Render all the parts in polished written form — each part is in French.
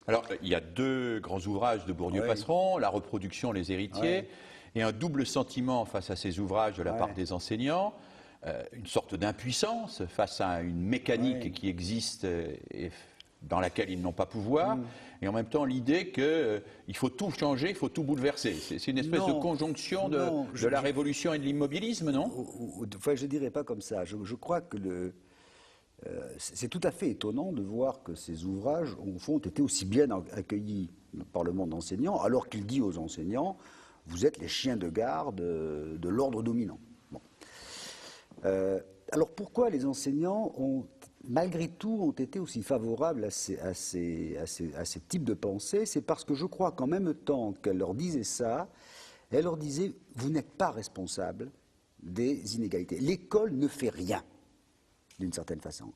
Alors, il y a deux grands ouvrages de Bourdieu-Passeron, La reproduction, les héritiers, et un double sentiment face à ces ouvrages de la part des enseignants, une sorte d'impuissance face à une mécanique qui existe et dans laquelle ils n'ont pas pouvoir, et en même temps l'idée qu'il faut tout changer, il faut tout bouleverser. C'est une espèce de conjonction de la révolution et de l'immobilisme, non? Enfin, je ne dirais pas comme ça. Je crois que c'est tout à fait étonnant de voir que ces ouvrages, au fond, ont été aussi bien accueillis par le monde enseignant, alors qu'il dit aux enseignants, vous êtes les chiens de garde de l'ordre dominant. Bon. Alors pourquoi les enseignants malgré tout, ont été aussi favorables à ces types de pensée? C'est parce que je crois qu'en même temps qu'elle leur disait ça, elle leur disait, vous n'êtes pas responsable des inégalités. L'école ne fait rien, d'une certaine façon.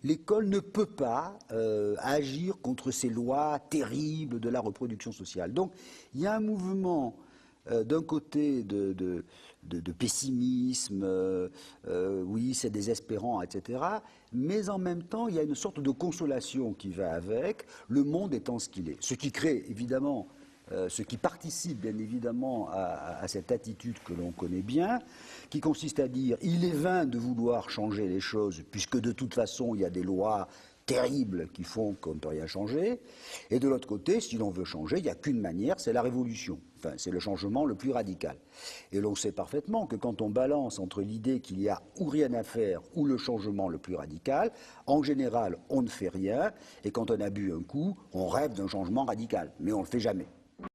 L'école ne peut pas agir contre ces lois terribles de la reproduction sociale. Donc, il y a un mouvement d'un côté de pessimisme, oui, c'est désespérant, etc. Mais en même temps, il y a une sorte de consolation qui va avec, le monde étant ce qu'il est. Ce qui crée, évidemment, ce qui participe bien évidemment à cette attitude que l'on connaît bien, qui consiste à dire il est vain de vouloir changer les choses, puisque de toute façon, il y a des lois terribles qui font qu'on ne peut rien changer. Et de l'autre côté, si l'on veut changer, il n'y a qu'une manière, c'est la révolution. Enfin, c'est le changement le plus radical. Et l'on sait parfaitement que quand on balance entre l'idée qu'il y a ou rien à faire ou le changement le plus radical, en général, on ne fait rien. Et quand on a bu un coup, on rêve d'un changement radical. Mais on ne le fait jamais.